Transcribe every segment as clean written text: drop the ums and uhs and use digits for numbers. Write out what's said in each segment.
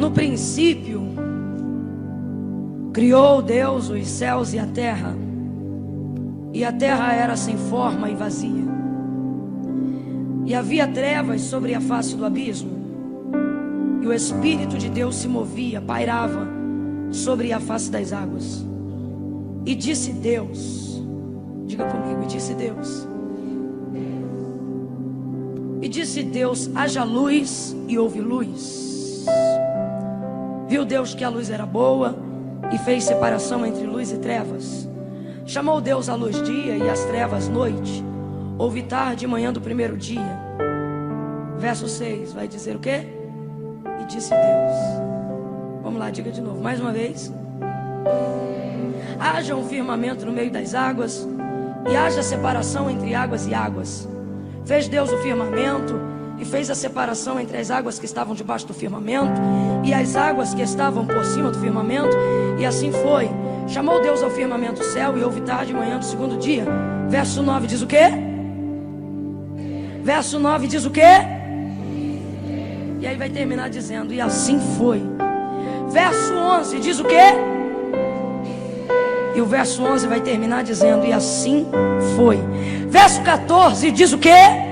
No princípio, criou Deus os céus e a terra era sem forma e vazia, e havia trevas sobre a face do abismo, e o Espírito de Deus se movia, pairava sobre a face das águas. E disse Deus, diga comigo, e disse Deus, haja luz, e houve luz. Viu Deus que a luz era boa, e fez separação entre luz e trevas. Chamou Deus a luz dia, e as trevas noite. Houve tarde e manhã do primeiro dia. Verso 6 vai dizer o quê? E disse Deus. Vamos lá, diga de novo, mais uma vez. Haja um firmamento no meio das águas, e haja separação entre águas e águas. Fez Deus o firmamento, e fez a separação entre as águas que estavam debaixo do firmamento e as águas que estavam por cima do firmamento, e assim foi. Chamou Deus ao firmamento o céu, e houve tarde e manhã do segundo dia. Verso 9 diz o quê? Verso 9 diz o quê? E aí vai terminar dizendo, e assim foi. Verso 11 diz o quê? E o verso 11 vai terminar dizendo, e assim foi. Verso 14 diz o quê?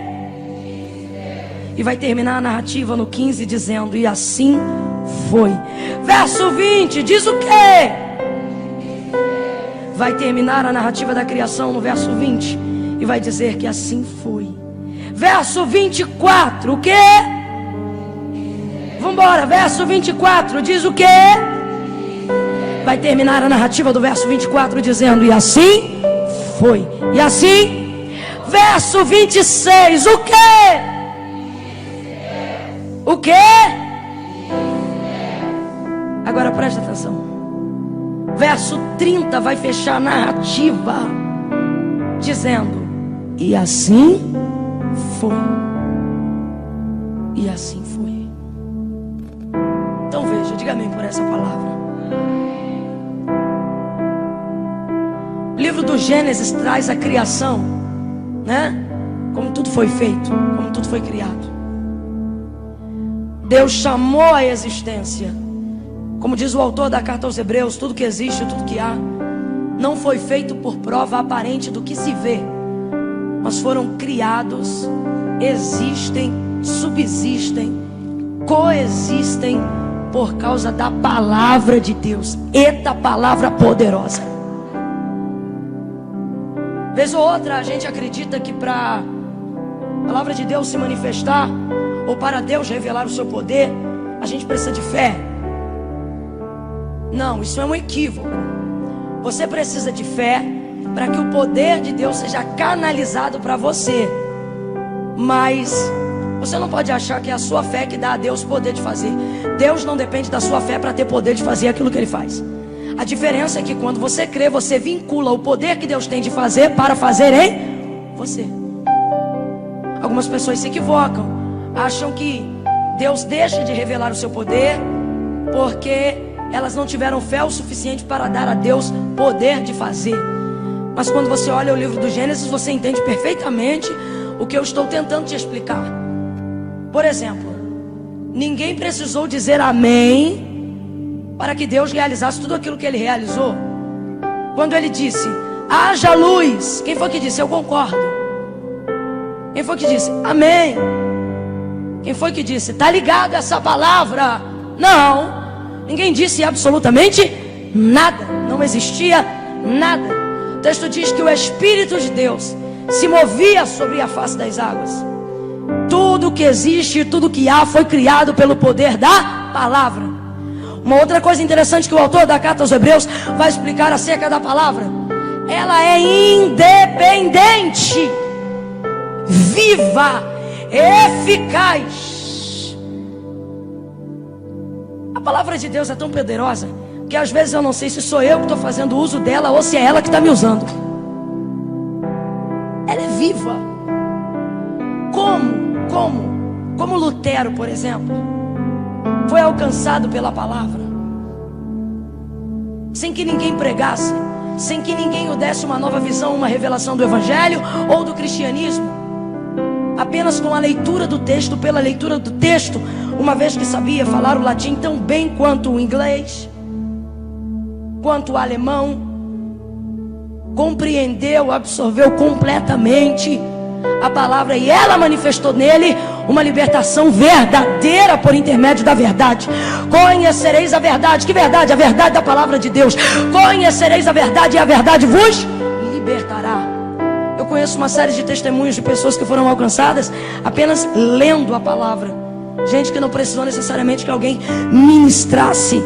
E vai terminar a narrativa no 15 dizendo, e assim foi. Verso 20 diz o quê? Vai terminar a narrativa da criação no verso 20 e vai dizer que assim foi. Verso 24, o quê? Vambora, verso 24 diz o quê? Vai terminar a narrativa do verso 24 dizendo, e assim foi. E assim, verso 26, o quê? O quê? Agora presta atenção. Verso 30 vai fechar a narrativa dizendo, e assim foi. E assim foi. Então veja, diga amém por essa palavra. O livro do Gênesis traz a criação, né? Como tudo foi feito, como tudo foi criado. Deus chamou a existência. Como diz o autor da carta aos Hebreus, tudo que existe, tudo que há, não foi feito por prova aparente do que se vê, mas foram criados, existem, subsistem, coexistem por causa da palavra de Deus. Eita palavra poderosa. Vez ou outra a gente acredita que para a palavra de Deus se manifestar, ou para Deus revelar o seu poder, a gente precisa de fé. Não, isso é um equívoco. Você precisa de fé para que o poder de Deus seja canalizado para você. Mas você não pode achar que é a sua fé que dá a Deus o poder de fazer. Deus não depende da sua fé para ter poder de fazer aquilo que Ele faz. A diferença é que quando você crê, você vincula o poder que Deus tem de fazer para fazer em você. Algumas pessoas se equivocam, acham que Deus deixa de revelar o seu poder porque elas não tiveram fé o suficiente para dar a Deus poder de fazer. Mas quando você olha o livro do Gênesis, você entende perfeitamente o que eu estou tentando te explicar. Por exemplo, ninguém precisou dizer amém para que Deus realizasse tudo aquilo que Ele realizou. Quando Ele disse, haja luz, quem foi que disse? Eu concordo. Quem foi que disse? Amém. Quem foi que disse? Tá ligado essa palavra? Não. Ninguém disse absolutamente nada. Não existia nada. O texto diz que o Espírito de Deus se movia sobre a face das águas. Tudo que existe, tudo que há foi criado pelo poder da palavra. Uma outra coisa interessante que o autor da carta aos Hebreus vai explicar acerca da palavra: ela é independente, viva, eficaz. A palavra de Deus é tão poderosa que às vezes eu não sei se sou eu que estou fazendo uso dela ou se é ela que está me usando. Ela é viva. Como Lutero, por exemplo, foi alcançado pela palavra, sem que ninguém pregasse, sem que ninguém o desse uma nova visão, uma revelação do Evangelho ou do cristianismo. A apenas com a leitura do texto, pela leitura do texto, uma vez que sabia falar o latim tão bem quanto o inglês, quanto o alemão, compreendeu, absorveu completamente a palavra, e ela manifestou nele uma libertação verdadeira por intermédio da verdade. Conhecereis a verdade. Que verdade? A verdade da palavra de Deus. Conhecereis a verdade e a verdade vos libertará. Eu conheço uma série de testemunhos de pessoas que foram alcançadas apenas lendo a palavra. Gente que não precisou necessariamente que alguém ministrasse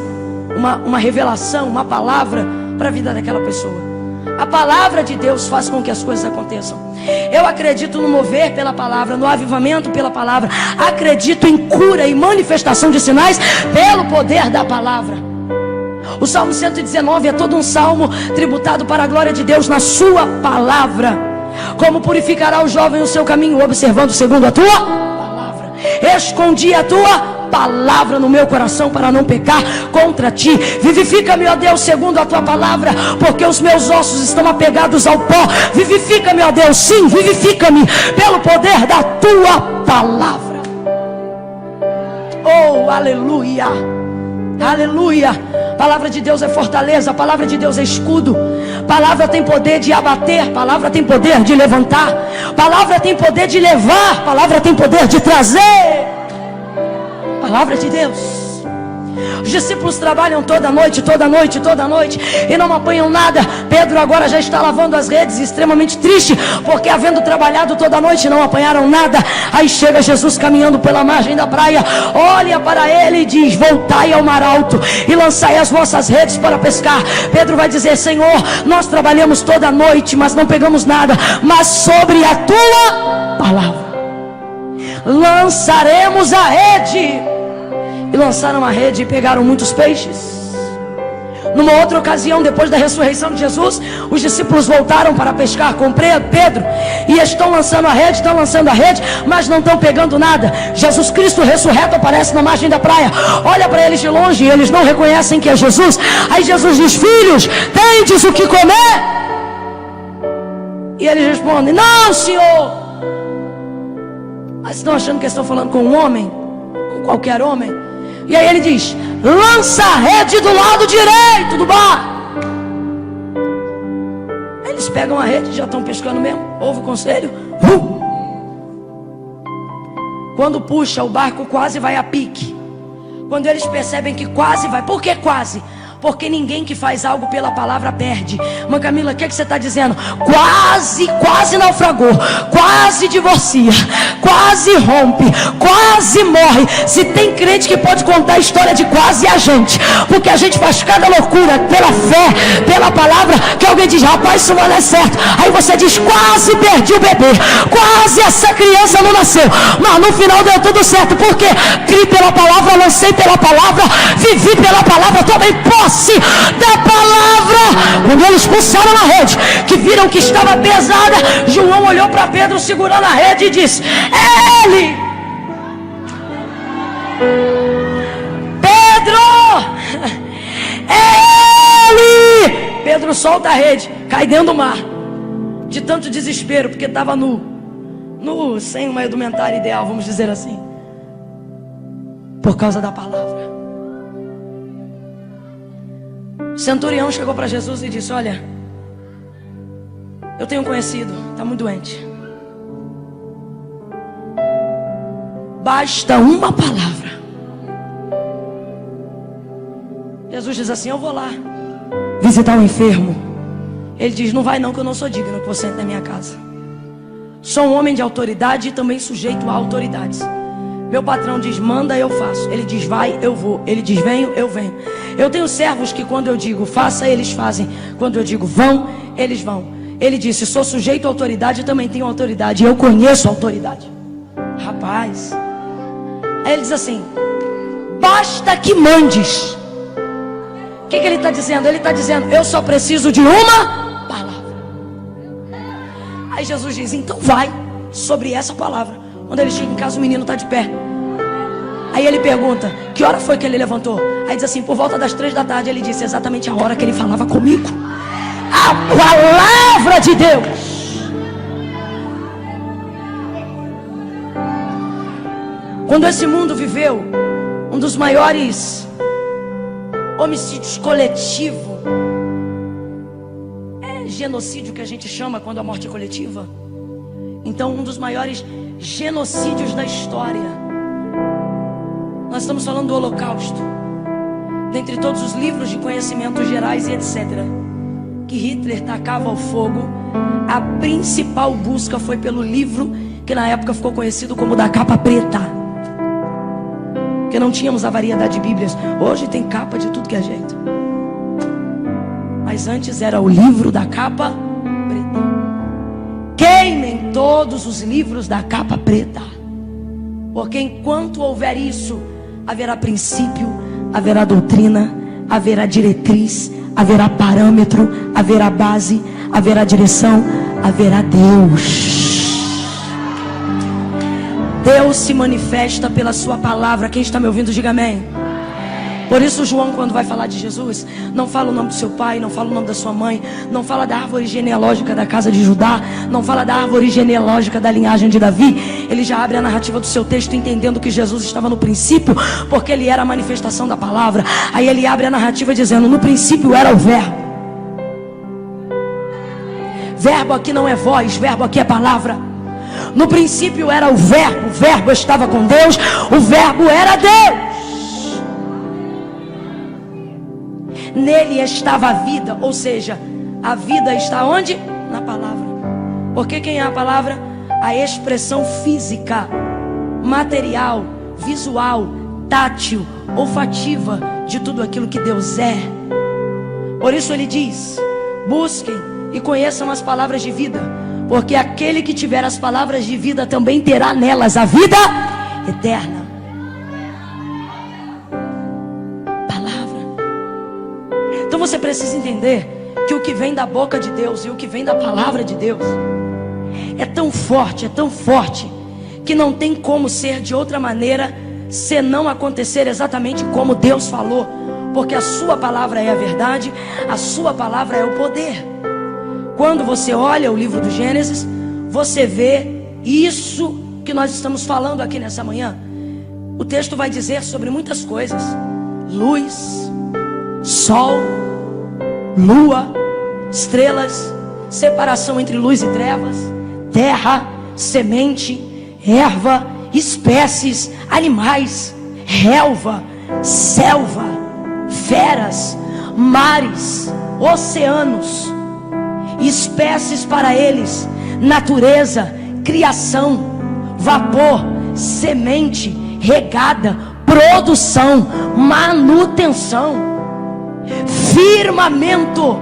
uma revelação, uma palavra para a vida daquela pessoa. A palavra de Deus faz com que as coisas aconteçam. Eu acredito no mover pela palavra, no avivamento pela palavra. Acredito em cura e manifestação de sinais pelo poder da palavra. O Salmo 119 é todo um salmo tributado para a glória de Deus na sua palavra. Como purificará o jovem o seu caminho, observando segundo a tua palavra. Escondi a tua palavra no meu coração para não pecar contra ti. Vivifica-me, ó Deus, segundo a tua palavra, porque os meus ossos estão apegados ao pó. Vivifica-me, ó Deus, sim, vivifica-me pelo poder da tua palavra. Oh, aleluia, aleluia. A palavra de Deus é fortaleza, a palavra de Deus é escudo. Palavra tem poder de abater, palavra tem poder de levantar, palavra tem poder de levar, palavra tem poder de trazer. Palavra de Deus. Os discípulos trabalham toda noite e não apanham nada. Pedro agora já está lavando as redes, extremamente triste, porque havendo trabalhado toda noite não apanharam nada. Aí chega Jesus caminhando pela margem da praia, olha para ele e diz: voltai ao mar alto e lançai as vossas redes para pescar. Pedro vai dizer: Senhor, nós trabalhamos toda noite, mas não pegamos nada, mas sobre a tua palavra lançaremos a rede. E lançaram a rede e pegaram muitos peixes. Numa outra ocasião, depois da ressurreição de Jesus, os discípulos voltaram para pescar com Pedro e estão lançando a rede, mas não estão pegando nada. Jesus Cristo ressurreto aparece na margem da praia, olha para eles de longe e eles não reconhecem que é Jesus. Aí Jesus diz: filhos, tendes o que comer? E eles respondem: não, Senhor. Mas estão achando que estão falando com um homem, com qualquer homem. E aí ele diz: lança a rede do lado direito do bar. Eles pegam a rede, já estão pescando mesmo. Ouve o conselho. Quando puxa, o barco quase vai a pique. Quando eles percebem que quase vai. Por que quase? Porque ninguém que faz algo pela palavra perde. Mãe Camila, o que você está dizendo? Quase naufragou, quase divorcia, quase rompe, quase morre. Se tem crente que pode contar a história de quase, é a gente. Porque a gente faz cada loucura pela fé, pela palavra, que alguém diz: rapaz, isso não é certo. Aí você diz: quase perdi o bebê, quase essa criança não nasceu, mas no final deu tudo certo. Por quê? Criei pela palavra, lancei pela palavra, vivi pela palavra, tomei posse da palavra. Quando eles puxaram a rede, que viram que estava pesada, João olhou para Pedro segurando a rede e disse: é ele, Pedro, é ele. Pedro solta a rede, cai dentro do mar, de tanto desespero, porque estava sem uma indumentária ideal, vamos dizer assim, por causa da palavra. O centurião chegou para Jesus e disse: olha, eu tenho um conhecido, está muito doente. Basta uma palavra. Jesus diz assim: eu vou lá visitar o enfermo. Ele diz: não vai não, que eu não sou digno que você entre na minha casa. Sou um homem de autoridade e também sujeito a autoridades. Meu patrão diz: manda, eu faço. Ele diz: vai, eu vou. Ele diz: venho, eu venho. Eu tenho servos que quando eu digo faça, eles fazem. Quando eu digo vão, eles vão. Ele disse: sou sujeito à autoridade e também tenho autoridade. Eu conheço a autoridade. Rapaz. Aí ele diz assim: basta que mandes. O que ele está dizendo? Ele está dizendo: eu só preciso de uma palavra. Aí Jesus diz: então vai sobre essa palavra. Quando ele chega em casa, o menino está de pé. Aí ele pergunta: que hora foi que ele levantou? Aí diz assim: por volta das 3 da tarde. Ele disse exatamente a hora que ele falava comigo. A palavra de Deus. Quando esse mundo viveu um dos maiores homicídios coletivos, genocídio que a gente chama quando a morte é coletiva. Então, um dos maiores genocídios da história. Nós estamos falando do Holocausto. Dentre todos os livros de conhecimentos gerais e etc., que Hitler tacava ao fogo, a principal busca foi pelo livro que na época ficou conhecido como da capa preta. Porque não tínhamos a variedade de bíblias. Hoje tem capa de tudo que é jeito. Mas antes era o livro da capa preta. Queimem todos os livros da capa preta. Porque enquanto houver isso, haverá princípio, haverá doutrina, haverá diretriz, haverá parâmetro, haverá base, haverá direção, haverá Deus. Deus se manifesta pela sua palavra. Quem está me ouvindo, diga amém. Por isso João, quando vai falar de Jesus, não fala o nome do seu pai, não fala o nome da sua mãe, não fala da árvore genealógica da casa de Judá, não fala da árvore genealógica da linhagem de Davi. Ele já abre a narrativa do seu texto entendendo que Jesus estava no princípio, porque ele era a manifestação da palavra. Aí ele abre a narrativa dizendo: no princípio era o verbo. Verbo aqui não é voz, verbo aqui é palavra. No princípio era o verbo estava com Deus, o verbo era Deus. Nele estava a vida, ou seja, a vida está onde? Na palavra. Porque quem é a palavra? A expressão física, material, visual, tátil, olfativa de tudo aquilo que Deus é. Por isso ele diz: busquem e conheçam as palavras de vida, porque aquele que tiver as palavras de vida também terá nelas a vida eterna. Então você precisa entender que o que vem da boca de Deus e o que vem da palavra de Deus é tão forte, que não tem como ser de outra maneira senão acontecer exatamente como Deus falou. Porque a sua palavra é a verdade, a sua palavra é o poder. Quando você olha o livro do Gênesis, você vê isso que nós estamos falando aqui nessa manhã. O texto vai dizer sobre muitas coisas: luz, sol, lua, estrelas, separação entre luz e trevas, terra, semente, erva, espécies, animais, relva, selva, feras, mares, oceanos, espécies para eles, natureza, criação, vapor, semente, regada, produção, manutenção, firmamento.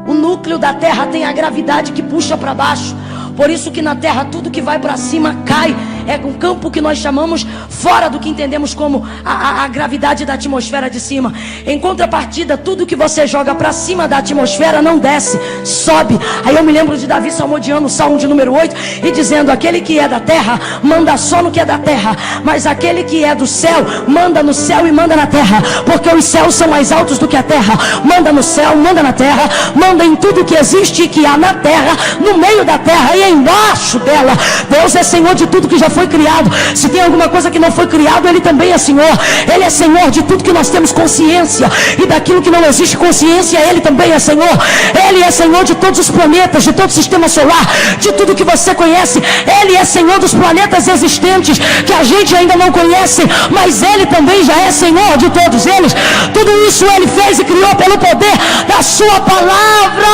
O núcleo da terra tem a gravidade que puxa para baixo. Por isso que na terra tudo que vai para cima cai. É um campo que nós chamamos fora do que entendemos como a gravidade da atmosfera de cima. Em contrapartida, tudo que você joga para cima da atmosfera não desce, sobe. Aí eu me lembro de Davi salmodiando o Salmo de número 8 e dizendo: aquele que é da terra manda só no que é da terra, mas aquele que é do céu manda no céu e manda na terra, porque os céus são mais altos do que a terra. Manda no céu, manda na terra, manda em tudo que existe e que há na terra, no meio da terra e embaixo dela. Deus é Senhor de tudo que já foi criado. Se tem alguma coisa que não foi criado, Ele também é Senhor. Ele é Senhor de tudo que nós temos consciência, e daquilo que não existe consciência, Ele também é Senhor. Ele é Senhor de todos os planetas, de todo o sistema solar, de tudo que você conhece. Ele é Senhor dos planetas existentes que a gente ainda não conhece, mas Ele também já é Senhor de todos eles. Tudo isso Ele fez e criou pelo poder da sua palavra.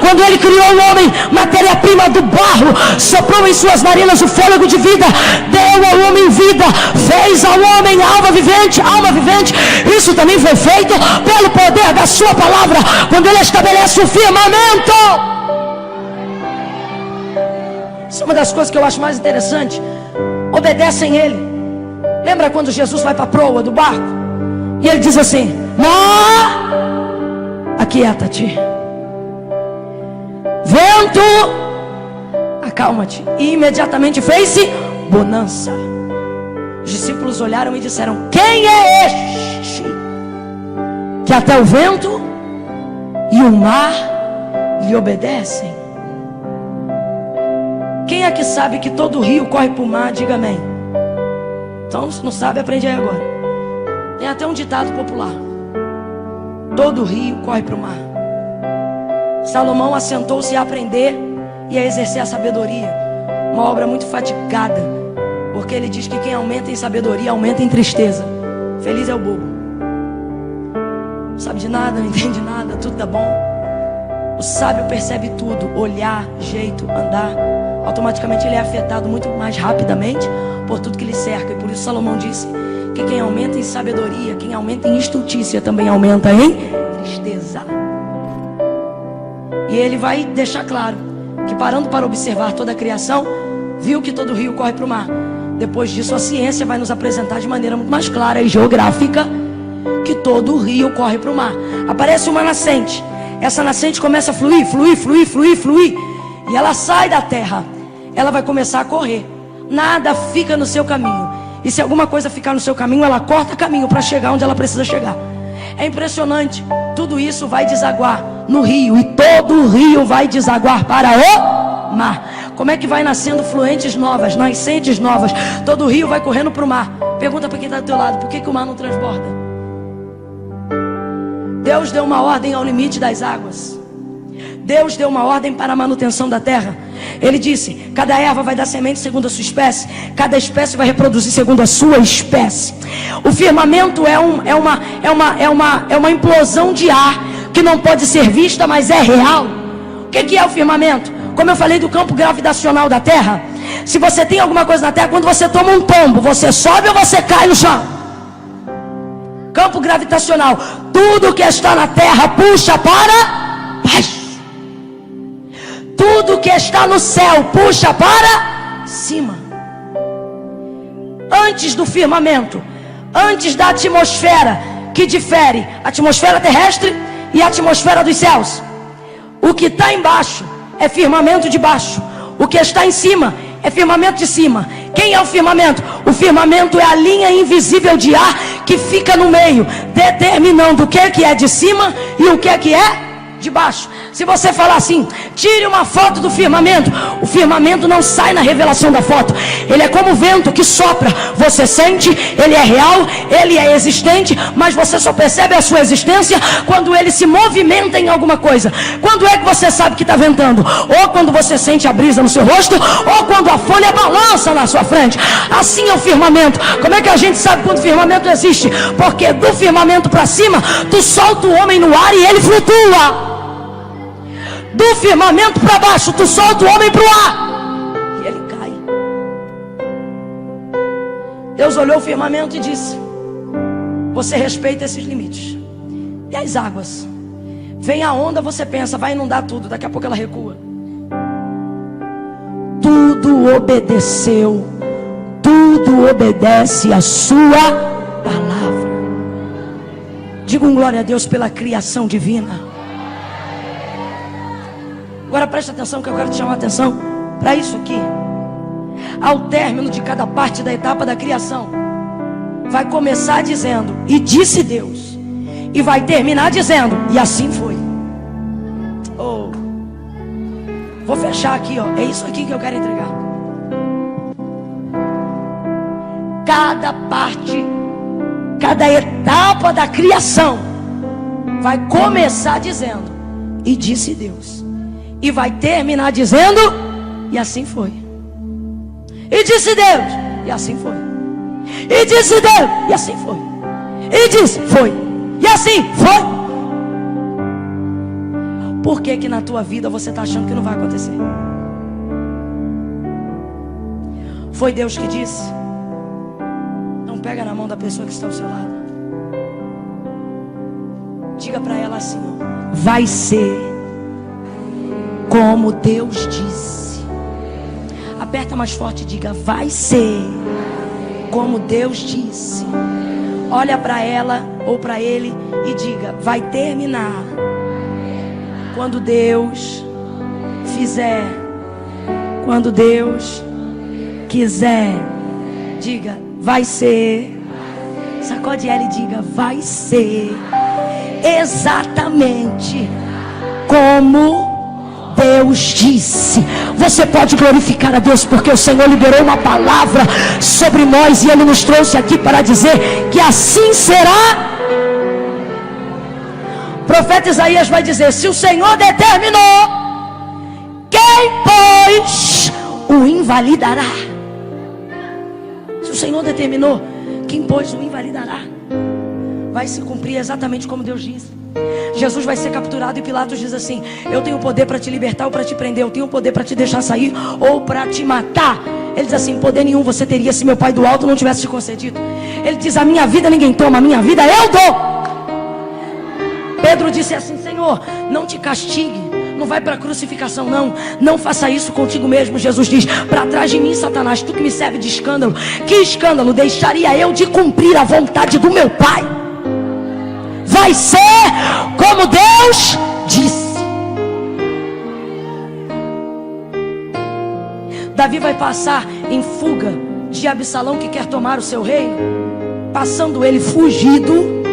Quando Ele criou o homem, matéria-prima do barro, soprou em suas narinas o fôlego de vida, deu ao homem vida, fez ao homem alma vivente. Isso também foi feito pelo poder da sua palavra. Quando Ele estabelece o firmamento, isso é uma das coisas que eu acho mais interessante. Obedecem Ele. Lembra quando Jesus vai para a proa do barco e Ele diz assim: aquieta-te, vento, acalma-te. E imediatamente fez-se bonança. Os discípulos olharam e disseram: quem é este que até o vento e o mar lhe obedecem? Quem é que sabe que todo rio corre para o mar? Diga amém. Então, se não sabe, aprende aí agora. Tem até um ditado popular: todo rio corre para o mar. Salomão assentou-se a aprender e a exercer a sabedoria. Uma obra muito fatigada, porque ele diz que quem aumenta em sabedoria aumenta em tristeza. Feliz é o bobo. Não sabe de nada, não entende nada, tudo dá bom. O sábio percebe tudo, olhar, jeito, andar. Automaticamente ele é afetado muito mais rapidamente por tudo que lhe cerca. E por isso Salomão disse que quem aumenta em sabedoria, quem aumenta em estultícia, também aumenta em tristeza. E ele vai deixar claro que, parando para observar toda a criação, viu que todo rio corre para o mar. Depois disso, a ciência vai nos apresentar de maneira muito mais clara e geográfica que todo rio corre para o mar. Aparece uma nascente. Essa nascente começa a fluir, fluir, fluir, fluir, fluir. E ela sai da terra. Ela vai começar a correr. Nada fica no seu caminho. E se alguma coisa ficar no seu caminho, ela corta caminho para chegar onde ela precisa chegar. É impressionante. Tudo isso vai desaguar no rio. E todo o rio vai desaguar para o mar. Como é que vai nascendo fluentes novas, nascentes novas? Todo o rio vai correndo para o mar. Pergunta para quem está do teu lado: por que o mar não transborda? Deus deu uma ordem ao limite das águas. Deus deu uma ordem para a manutenção da terra. Ele disse: cada erva vai dar semente segundo a sua espécie, cada espécie vai reproduzir segundo a sua espécie. O firmamento é uma implosão de ar que não pode ser vista, mas é real. O que é o firmamento? Como eu falei do campo gravitacional da terra, se você tem alguma coisa na terra, quando você toma um tombo, você sobe ou você cai no chão? Campo gravitacional. Tudo que está na terra puxa para baixo. Tudo que está no céu puxa para cima. Antes do firmamento, antes da atmosfera, que difere a atmosfera terrestre e a atmosfera dos céus, o que está embaixo é firmamento de baixo, o que está em cima é firmamento de cima. Quem é o firmamento? O firmamento é a linha invisível de ar que fica no meio, determinando o que é de cima e o que é de baixo. Se você falar assim: tire uma foto do firmamento, o firmamento não sai na revelação da foto. Ele é como o vento que sopra. Você sente, ele é real, ele é existente, mas você só percebe a sua existência quando ele se movimenta em alguma coisa. Quando é que você sabe que está ventando? Ou quando você sente a brisa no seu rosto, ou quando a folha balança na sua frente. Assim é o firmamento. Como é que a gente sabe quando o firmamento existe? Porque do firmamento para cima, tu solta o homem no ar e ele flutua. Do firmamento para baixo, tu solta o homem para o ar e ele cai. Deus olhou o firmamento e disse: você respeita esses limites. E as águas? Vem a onda, você pensa, vai inundar tudo, daqui a pouco ela recua. Tudo obedeceu, tudo obedece a sua palavra. Diga um glória a Deus pela criação divina. Agora preste atenção, que eu quero te chamar a atenção para isso aqui. Ao término de cada parte da etapa da criação, vai começar dizendo: e disse Deus. E vai terminar dizendo: e assim foi. Oh, vou fechar aqui, ó. É isso aqui que eu quero entregar. Cada parte, cada etapa da criação vai começar dizendo: e disse Deus. E vai terminar dizendo: e assim foi. E disse Deus, e assim foi. E disse Deus, e assim foi. E disse, foi. E assim foi. Por que que na tua vida você está achando que não vai acontecer? Foi Deus que disse? Então pega na mão da pessoa que está ao seu lado. Diga para ela assim: ó, vai ser como Deus disse. Aperta mais forte e diga: vai ser como Deus disse. Olha para ela ou para ele e diga: vai terminar quando Deus fizer, quando Deus quiser. Diga: vai ser. Sacode ela e diga: vai ser exatamente como Deus disse. Você pode glorificar a Deus, porque o Senhor liberou uma palavra sobre nós e Ele nos trouxe aqui para dizer que assim será. O profeta Isaías vai dizer: se o Senhor determinou, quem pois o invalidará? Se o Senhor determinou, quem pois o invalidará? Vai se cumprir exatamente como Deus disse. Jesus vai ser capturado e Pilatos diz assim: eu tenho poder para te libertar ou para te prender, eu tenho poder para te deixar sair ou para te matar. Ele diz assim: poder nenhum você teria se meu Pai do alto não tivesse te concedido. Ele diz: a minha vida ninguém toma, a minha vida eu dou. Pedro disse assim: Senhor, não te castigue, não vai para a crucificação não faça isso contigo mesmo. Jesus diz: para trás de mim, Satanás, tu que me serve de escândalo. Que escândalo deixaria eu de cumprir a vontade do meu Pai? Vai ser como Deus disse. Davi vai passar em fuga de Absalão, que quer tomar o seu reino. Passando ele fugido,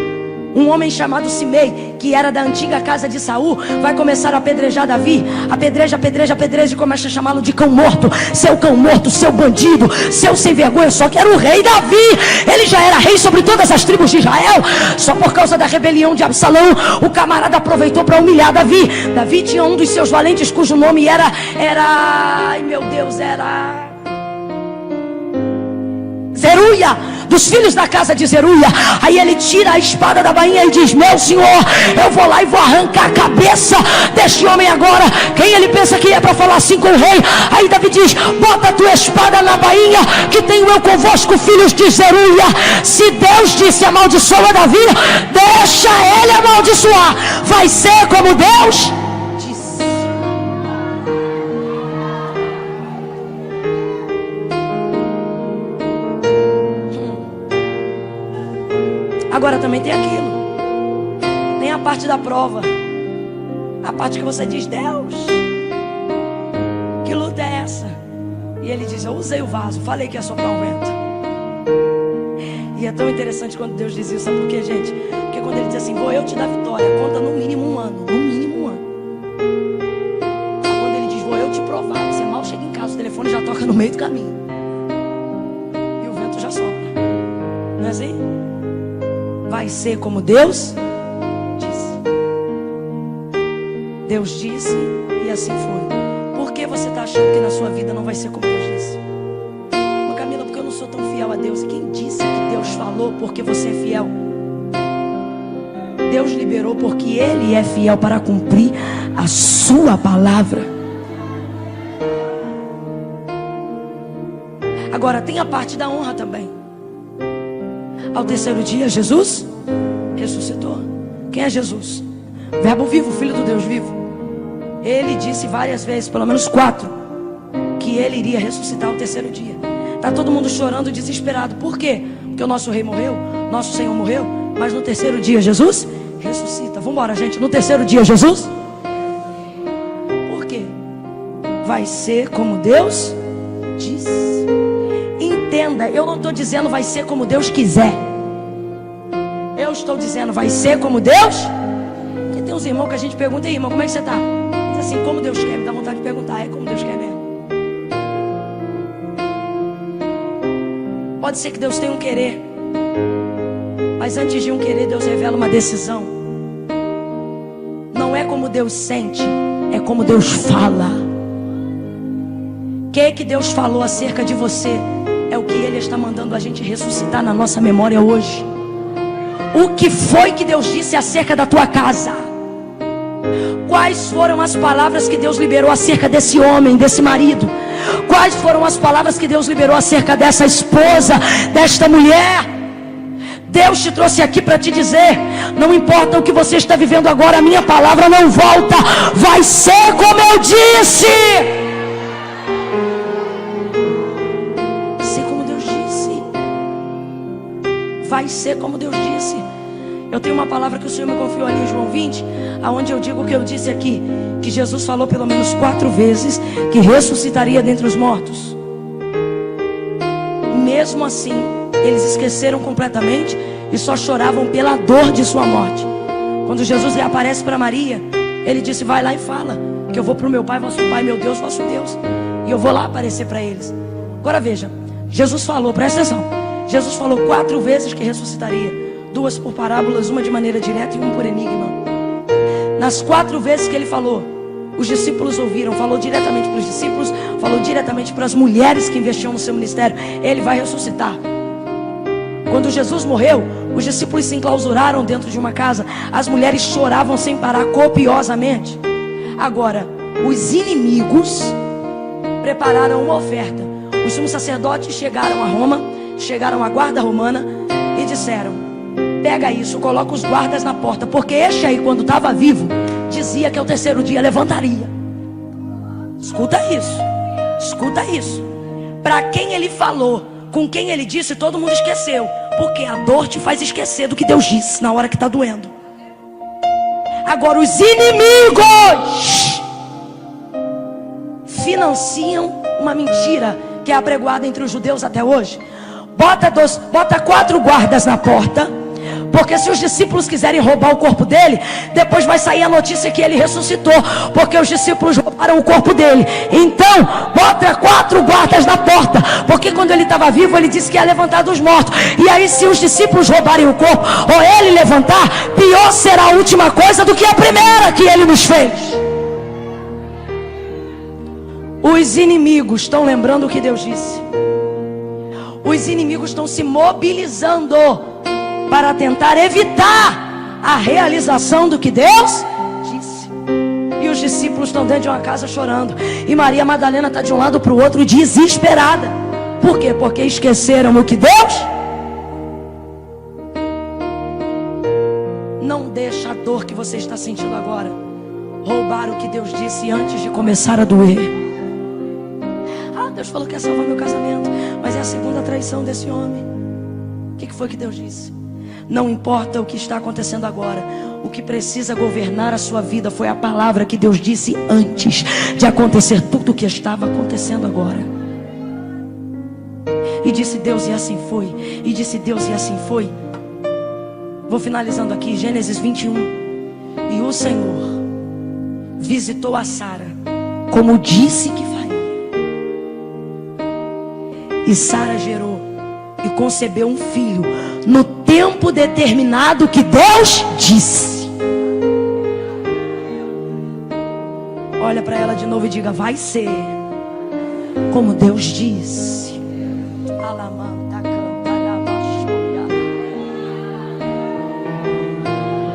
um homem chamado Simei, que era da antiga casa de Saul, vai começar a apedrejar Davi. Apedreja e começa a chamá-lo de cão morto. Seu cão morto, seu bandido, seu sem vergonha. Só que era o rei Davi. Ele já era rei sobre todas as tribos de Israel. Só por causa da rebelião de Absalão, o camarada aproveitou para humilhar Davi. Davi tinha um dos seus valentes cujo nome era Zeruia, dos filhos da casa de Zeruia. Aí ele tira a espada da bainha e diz: meu senhor, eu vou lá e vou arrancar a cabeça deste homem agora. Quem ele pensa que é para falar assim com o rei? Aí Davi diz: bota a tua espada na bainha, que tenho eu convosco, filhos de Zeruia. Se Deus disse amaldiçoa Davi, deixa ele amaldiçoar. Vai ser como Deus disse. Agora também tem aquilo, tem a parte da prova, a parte que você diz: Deus, que luta é essa? E ele diz: eu usei o vaso, falei que ia soprar um vento. E é tão interessante quando Deus diz isso, sabe por quê, gente? Porque quando ele diz assim: vou eu te dar vitória, conta no mínimo um ano, no mínimo um ano. Quando ele diz: vou eu te provar, você mal chega em casa, o telefone já toca no meio do caminho e o vento já sopra. Não é assim? Vai ser como Deus disse. Deus disse e assim foi. Por que você está achando que na sua vida não vai ser como Deus disse? Ô Camila, porque eu não sou tão fiel a Deus. Quem disse que Deus falou porque você é fiel? Deus liberou porque Ele é fiel para cumprir a sua palavra. Agora tem a parte da honra também. Ao terceiro dia, Jesus ressuscitou. Quem é Jesus? Verbo vivo, Filho do Deus vivo. Ele disse várias vezes, pelo menos 4, que ele iria ressuscitar ao terceiro dia. Está todo mundo chorando, desesperado. Por quê? Porque o nosso rei morreu, nosso Senhor morreu. Mas no terceiro dia, Jesus ressuscita. Vamos embora, gente. No terceiro dia, Jesus. Por quê? Vai ser como Deus disse. Entenda, eu não estou dizendo vai ser como Deus quiser. Eu estou dizendo vai ser como Deus. Porque tem uns irmãos que a gente pergunta: ei, irmão, como é que você está? Diz assim: como Deus quer. Me dá vontade de perguntar: é como Deus quer mesmo? Pode ser que Deus tenha um querer, mas antes de um querer, Deus revela uma decisão. Não é como Deus sente, é como Deus fala. O que Deus falou acerca de você é o que Ele está mandando a gente ressuscitar na nossa memória hoje. O que foi que Deus disse acerca da tua casa? Quais foram as palavras que Deus liberou acerca desse homem, desse marido? Quais foram as palavras que Deus liberou acerca dessa esposa, desta mulher? Deus te trouxe aqui para te dizer: não importa o que você está vivendo agora, a minha palavra não volta. Vai ser como eu disse. Vai ser como Deus disse. Eu tenho uma palavra que o Senhor me confiou ali em João 20, aonde eu digo o que eu disse aqui, que Jesus falou pelo menos 4 vezes que ressuscitaria dentre os mortos. Mesmo assim, eles esqueceram completamente e só choravam pela dor de sua morte. Quando Jesus reaparece para Maria, ele disse: vai lá e fala que eu vou para o meu Pai, vosso Pai, meu Deus, vosso Deus, e eu vou lá aparecer para eles. Agora veja, Jesus falou, presta atenção, Jesus falou 4 vezes que ressuscitaria, 2 por parábolas, uma de maneira direta e uma por enigma. Nas 4 vezes que ele falou, os discípulos ouviram, falou diretamente para os discípulos, falou diretamente para as mulheres que investiam no seu ministério, ele vai ressuscitar. Quando Jesus morreu, os discípulos se enclausuraram dentro de uma casa, as mulheres choravam sem parar copiosamente. Agora, os inimigos prepararam uma oferta. Os sumos sacerdotes chegaram a Roma, chegaram à guarda romana e disseram: pega isso, coloca os guardas na porta, porque este aí, quando estava vivo, dizia que ao 3º dia levantaria. Escuta isso, escuta isso. Para quem ele falou, com quem ele disse, todo mundo esqueceu, porque a dor te faz esquecer do que Deus disse na hora que está doendo. Agora os inimigos financiam uma mentira que é apregoada entre os judeus até hoje. Bota 4 guardas na porta, porque se os discípulos quiserem roubar o corpo dele, depois vai sair a notícia que ele ressuscitou, porque os discípulos roubaram o corpo dele. Então, bota 4 guardas na porta, porque quando ele estava vivo, ele disse que ia levantar dos mortos. E aí, se os discípulos roubarem o corpo, ou ele levantar, pior será a última coisa do que a primeira que ele nos fez. Os inimigos estão lembrando o que Deus disse. Os inimigos estão se mobilizando para tentar evitar a realização do que Deus disse. E os discípulos estão dentro de uma casa chorando, e Maria Madalena está de um lado para o outro desesperada. Por quê? Porque esqueceram o que Deus. Não deixa a dor que você está sentindo agora roubar o que Deus disse antes de começar a doer. Deus falou que ia salvar meu casamento, mas é a 2ª traição desse homem. O que foi que Deus disse? Não importa o que está acontecendo agora, o que precisa governar a sua vida foi a palavra que Deus disse antes de acontecer tudo o que estava acontecendo agora. E disse Deus, e assim foi. E disse Deus, e assim foi. Vou finalizando aqui, Gênesis 21. E o Senhor visitou a Sara, como disse que faria. E Sara gerou e concebeu um filho no tempo determinado que Deus disse. Olha para ela de novo e diga: vai ser como Deus disse.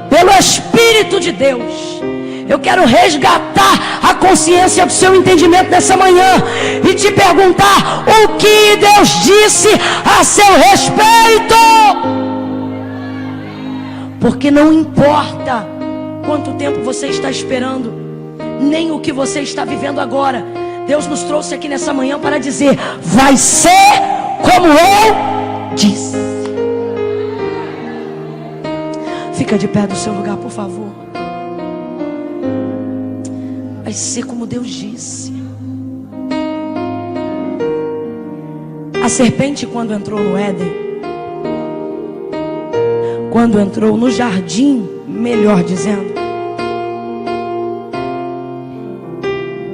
Pelo Espírito de Deus, eu quero resgatar a consciência do seu entendimento nessa manhã e te perguntar o que Deus disse a seu respeito. Porque não importa quanto tempo você está esperando, nem o que você está vivendo agora. Deus nos trouxe aqui nessa manhã para dizer: vai ser como eu disse. Fica de pé do seu lugar, por favor. Vai ser como Deus disse. A serpente, quando entrou no Éden, quando entrou no jardim, melhor dizendo,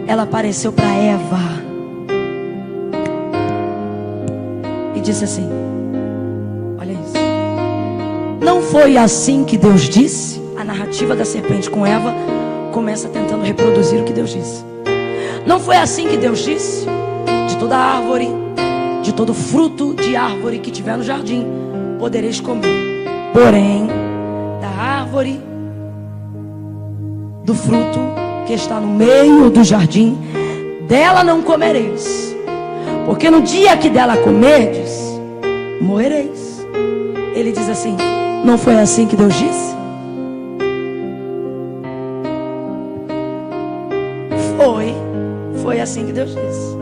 ela apareceu para Eva e disse assim: olha isso. Não foi assim que Deus disse? A narrativa da serpente com Eva começa tentando reproduzir o que Deus disse. Não foi assim que Deus disse? De toda árvore, de todo fruto de árvore que tiver no jardim, podereis comer. Porém, da árvore, do fruto que está no meio do jardim, dela não comereis, porque no dia que dela comerdes, morrereis. Ele diz assim: não foi assim que Deus disse? Foi assim que Deus disse.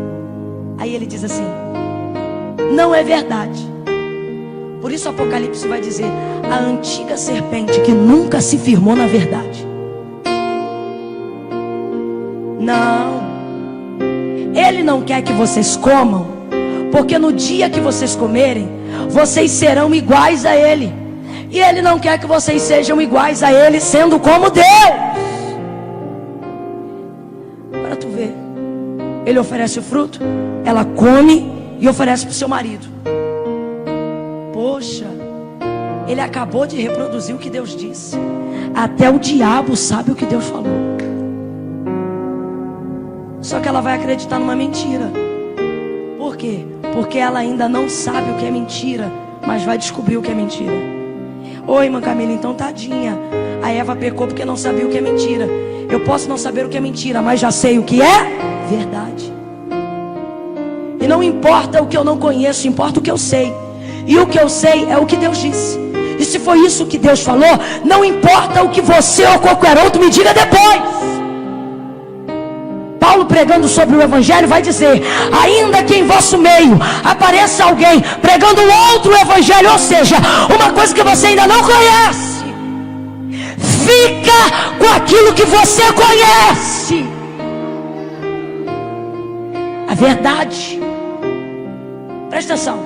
Aí ele diz assim: não é verdade. Por isso Apocalipse vai dizer: a antiga serpente que nunca se firmou na verdade. Não, ele não quer que vocês comam, porque no dia que vocês comerem, vocês serão iguais a ele. E ele não quer que vocês sejam iguais a ele, sendo como Deus. ele oferece o fruto, ela come e oferece para o seu marido. Poxa, ele acabou de reproduzir o que Deus disse. Até o diabo sabe o que Deus falou. Só que ela vai acreditar numa mentira. Por quê? Porque ela ainda não sabe o que é mentira, mas vai descobrir o que é mentira. Oi, irmã Camila, então tadinha. A Eva pecou porque não sabia o que é mentira. Eu posso não saber o que é mentira, mas já sei o que é verdade. E não importa o que eu não conheço, importa o que eu sei. E o que eu sei é o que Deus disse. E se foi isso que Deus falou, não importa o que você ou qualquer outro me diga depois. Paulo, pregando sobre o evangelho, vai dizer: ainda que em vosso meio apareça alguém pregando outro evangelho, ou seja, uma coisa que você ainda não conhece, fica com aquilo que você conhece. A verdade. Presta atenção.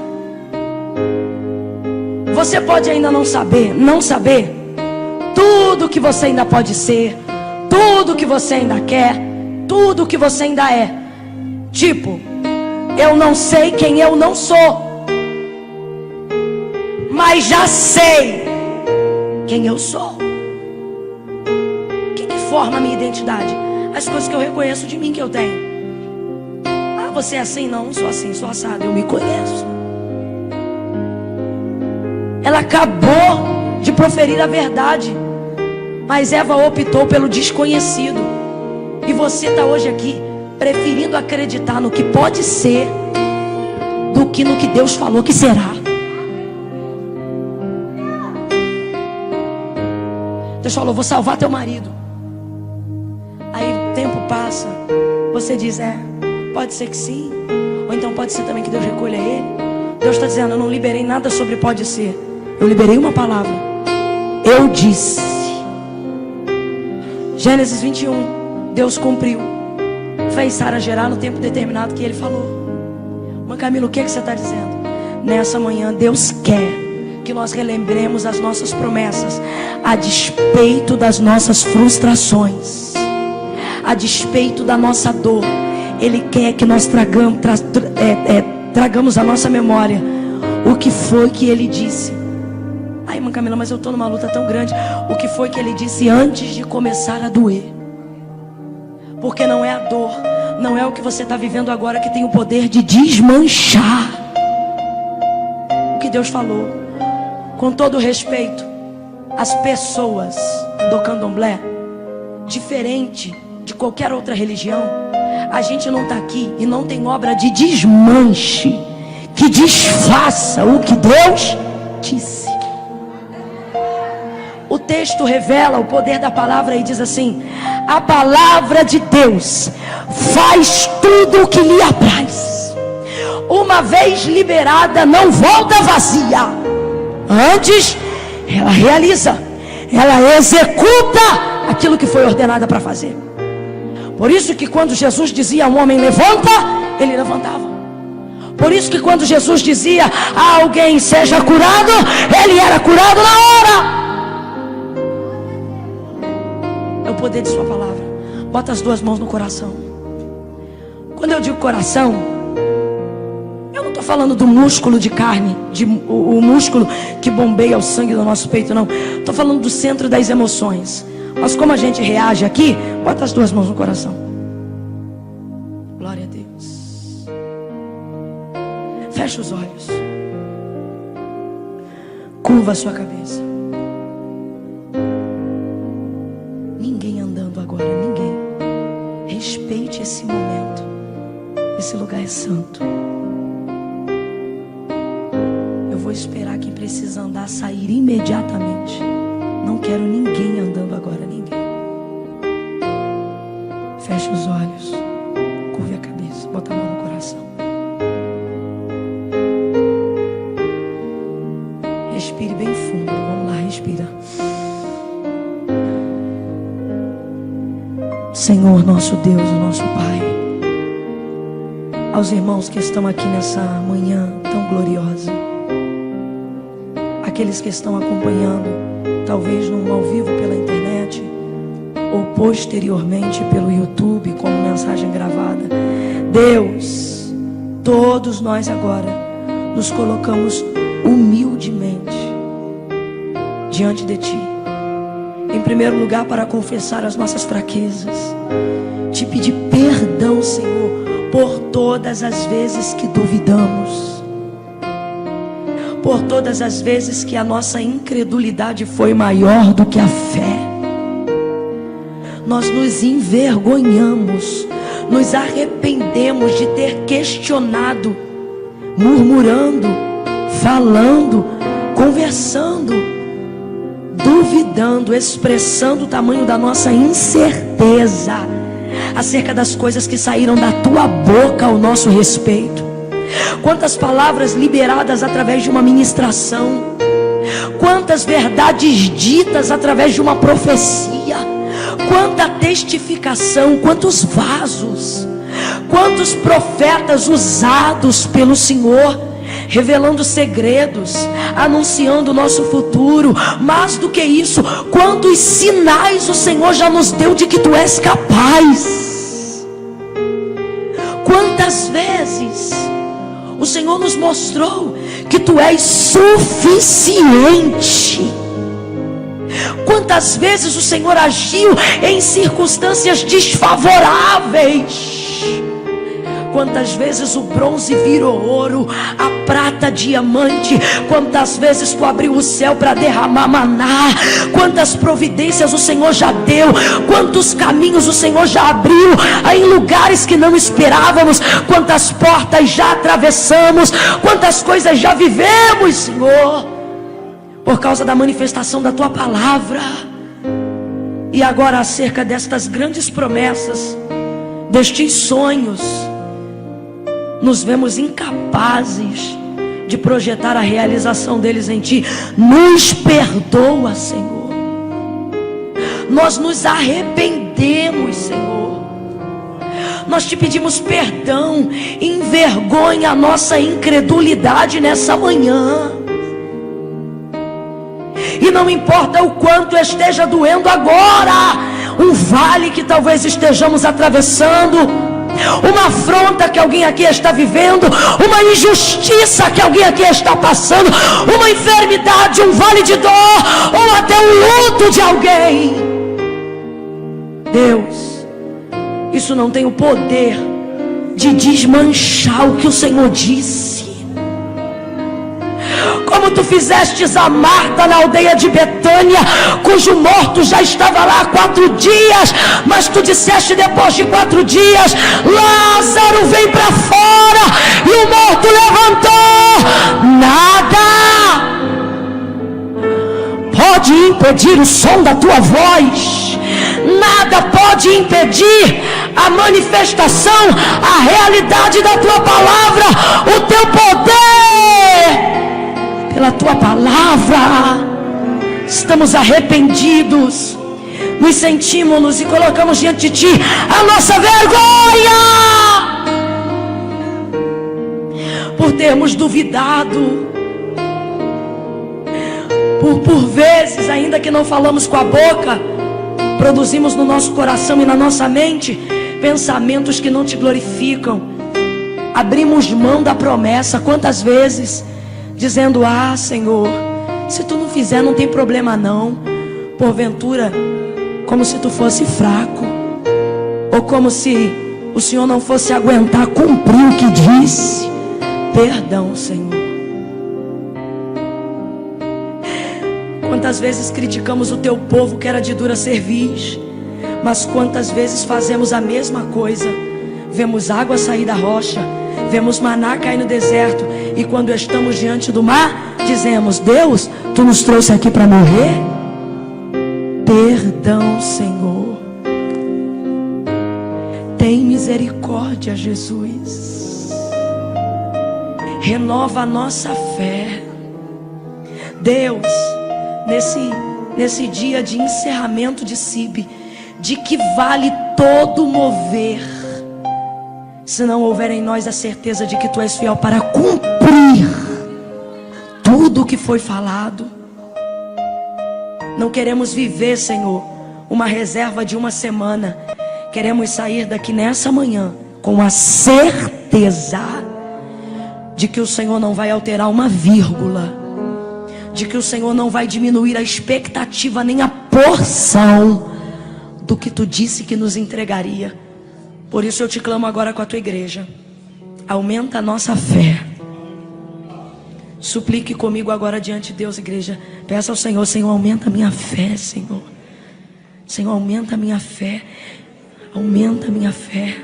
Você pode ainda não saber tudo que você ainda pode ser, tudo que você ainda quer, tudo que você ainda é. Tipo, eu não sei quem eu não sou, mas já sei quem eu sou. O que forma a minha identidade? As coisas que eu reconheço de mim que eu tenho. Ah, você é assim? Não, não sou assim, sou assado. Eu me conheço. Ela acabou de proferir a verdade, mas Eva optou pelo desconhecido. E você está hoje aqui preferindo acreditar no que pode ser do que no que Deus falou que será. Deus falou: vou salvar teu marido. Aí o tempo passa, você diz: pode ser que sim, ou então pode ser também que Deus recolha ele. Deus está dizendo: eu não liberei nada sobre pode ser, eu liberei uma palavra. Eu disse. Gênesis 21, Deus cumpriu, fez Sara gerar no tempo determinado que ele falou. Mas Camila, o que você está dizendo? Nessa manhã Deus quer que nós relembremos as nossas promessas, a despeito das nossas frustrações, a despeito da nossa dor. Ele quer que nós tragamos à nossa memória o que foi que ele disse. Ai, irmã Camila, mas eu estou numa luta tão grande. O que foi que ele disse antes de começar a doer? Porque não é a dor, não é o que você está vivendo agora que tem o poder de desmanchar o que Deus falou. Com todo respeito, as pessoas do candomblé, diferente de qualquer outra religião, a gente não está aqui e não tem obra de desmanche que desfaça o que Deus disse. O texto revela o poder da palavra e diz assim: a palavra de Deus faz tudo o que lhe apraz. Uma vez liberada, não volta vazia. Antes, ela realiza, ela executa aquilo que foi ordenada para fazer. Por isso que quando Jesus dizia a um homem levanta, ele levantava. Por isso que quando Jesus dizia a alguém seja curado, ele era curado na hora. É o poder de sua palavra. Bota as duas mãos no coração. Quando eu digo coração, eu não estou falando do músculo de carne, o músculo que bombeia o sangue do nosso peito, não. Estou falando do centro das emoções. Mas como a gente reage aqui, bota as duas mãos no coração. Glória a Deus. Fecha os olhos. Curva a sua cabeça. Ninguém andando agora, ninguém. Respeite esse momento. Esse lugar é santo. Eu vou esperar quem precisa andar sair imediatamente. Não quero ninguém andando agora, ninguém. Feche os olhos. Curve a cabeça. Bota a mão no coração. Respire bem fundo. Vamos lá, respira. Senhor, nosso Deus, o nosso Pai, aos irmãos que estão aqui nessa manhã tão gloriosa, aqueles que estão acompanhando, talvez num ao vivo pela internet, ou posteriormente pelo YouTube como mensagem gravada, Deus, todos nós agora nos colocamos humildemente diante de Ti. Em primeiro lugar, para confessar as nossas fraquezas, te pedir perdão, Senhor, por todas as vezes que duvidamos, por todas as vezes que a nossa incredulidade foi maior do que a fé. Nós nos envergonhamos, nos arrependemos de ter questionado, murmurando, falando, conversando, duvidando, expressando o tamanho da nossa incerteza acerca das coisas que saíram da Tua boca ao nosso respeito. Quantas palavras liberadas através de uma ministração, quantas verdades ditas através de uma profecia, quanta testificação, quantos vasos, quantos profetas usados pelo Senhor, revelando segredos, anunciando o nosso futuro. Mais do que isso, quantos sinais o Senhor já nos deu de que Tu és capaz. Quantas vezes o Senhor nos mostrou que Tu és suficiente. Quantas vezes o Senhor agiu em circunstâncias desfavoráveis. Quantas vezes o bronze virou ouro, a prata diamante. Quantas vezes Tu abriu o céu para derramar maná. Quantas providências o Senhor já deu. Quantos caminhos o Senhor já abriu em lugares que não esperávamos. Quantas portas já atravessamos. Quantas coisas já vivemos, Senhor, por causa da manifestação da Tua palavra. E agora, acerca destas grandes promessas, destes sonhos, nos vemos incapazes de projetar a realização deles em Ti. Nos perdoa, Senhor. Nós nos arrependemos, Senhor. Nós Te pedimos perdão. Envergonha a nossa incredulidade nessa manhã. E não importa o quanto esteja doendo agora, um vale que talvez estejamos atravessando, uma afronta que alguém aqui está vivendo, uma injustiça que alguém aqui está passando, uma enfermidade, um vale de dor, ou até um luto de alguém. Deus, isso não tem o poder de desmanchar o que o Senhor disse. Como Tu fizestes a Marta na aldeia de Betânia, cujo morto já estava lá há 4 dias, mas Tu disseste depois de 4 dias: Lázaro, vem para fora. E o morto levantou. Nada pode impedir o som da Tua voz. Nada pode impedir a manifestação, a realidade da Tua palavra, o Teu poder. Pela Tua palavra, estamos arrependidos, nos sentimos e colocamos diante de Ti a nossa vergonha por termos duvidado, por vezes, ainda que não falamos com a boca, produzimos no nosso coração e na nossa mente pensamentos que não Te glorificam. Abrimos mão da promessa. Quantas vezes dizendo: ah, Senhor, se Tu não fizer não tem problema não. Porventura, como se Tu fosse fraco, ou como se o Senhor não fosse aguentar cumprir o que disse. Perdão, Senhor. Quantas vezes criticamos o Teu povo que era de dura cerviz, mas quantas vezes fazemos a mesma coisa. Vemos água sair da rocha, vemos maná cair no deserto, e quando estamos diante do mar, dizemos: Deus, Tu nos trouxe aqui para morrer? Perdão, Senhor. Tem misericórdia, Jesus. Renova a nossa fé. Deus, nesse dia de encerramento de CIB, de que vale todo mover, se não houver em nós a certeza de que Tu és fiel para cumprir tudo o que foi falado. Não queremos viver, Senhor, uma reserva de uma semana. Queremos sair daqui nessa manhã com a certeza de que o Senhor não vai alterar uma vírgula, de que o Senhor não vai diminuir a expectativa nem a porção do que tu disse que nos entregaria. Por isso eu te clamo agora com a tua igreja: aumenta a nossa fé. Suplique comigo agora diante de Deus, igreja. Peça ao Senhor: Senhor, aumenta a minha fé, Senhor. Senhor, aumenta a minha fé. Aumenta a minha fé.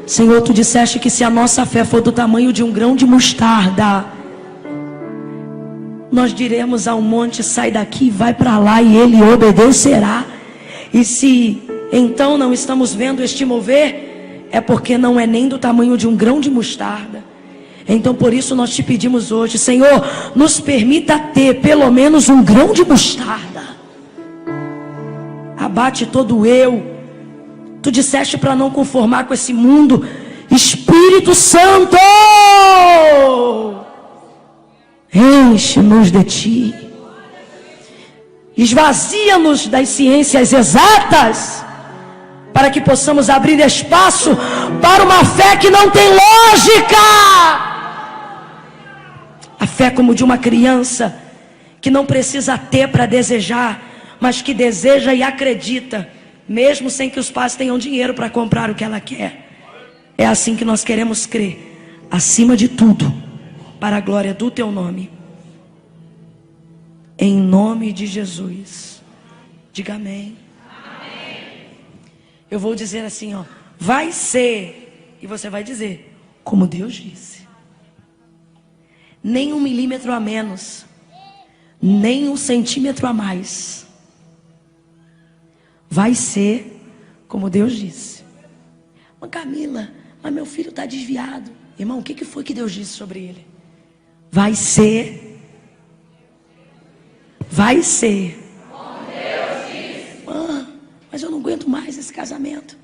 Senhor, tu disseste que se a nossa fé for do tamanho de um grão de mostarda, nós diremos ao monte: sai daqui, vai para lá, e ele obedecerá. E se então não estamos vendo este mover, é porque não é nem do tamanho de um grão de mostarda. Então por isso nós te pedimos hoje: Senhor, nos permita ter pelo menos um grão de mostarda. Abate todo o eu. Tu disseste para não conformar com esse mundo. Espírito Santo, enche-nos de ti. Esvazia-nos das ciências exatas, para que possamos abrir espaço para uma fé que não tem lógica. A fé como de uma criança que não precisa ter para desejar, mas que deseja e acredita, mesmo sem que os pais tenham dinheiro para comprar o que ela quer. É assim que nós queremos crer, acima de tudo, para a glória do teu nome. Em nome de Jesus. Diga amém. Amém. Eu vou dizer assim, ó: vai ser, e você vai dizer: como Deus disse. Nem 1 milímetro a menos, nem 1 centímetro a mais. Vai ser como Deus disse. Mas Camila, mas meu filho está desviado. Irmão, o que foi que Deus disse sobre ele? Vai ser. Vai ser como Deus disse. Mas eu não aguento mais esse casamento.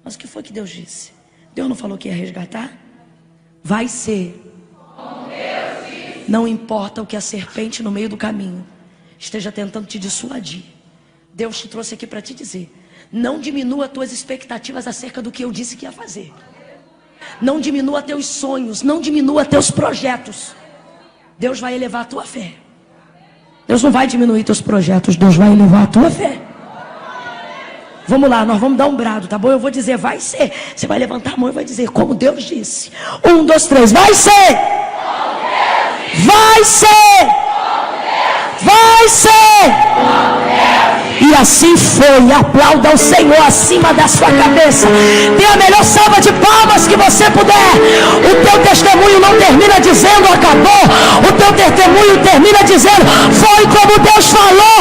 Mas o que foi que Deus disse? Deus não falou que ia resgatar? Vai ser como Deus disse. Não importa o que a serpente no meio do caminho esteja tentando te dissuadir. Deus te trouxe aqui para te dizer: não diminua tuas expectativas acerca do que eu disse que ia fazer. Não diminua teus sonhos, não diminua teus projetos. Deus vai elevar a tua fé. Deus não vai diminuir teus projetos, Deus vai elevar a tua fé. Vamos lá, nós vamos dar um brado, tá bom? Eu vou dizer: vai ser. Você vai levantar a mão e vai dizer: como Deus disse. 1, 2, 3, vai ser. Vai ser. Vai ser. E assim foi. Aplauda ao Senhor acima da sua cabeça. Dê a melhor salva de palmas que você puder. O teu testemunho não termina dizendo acabou. O teu testemunho termina dizendo: foi como Deus falou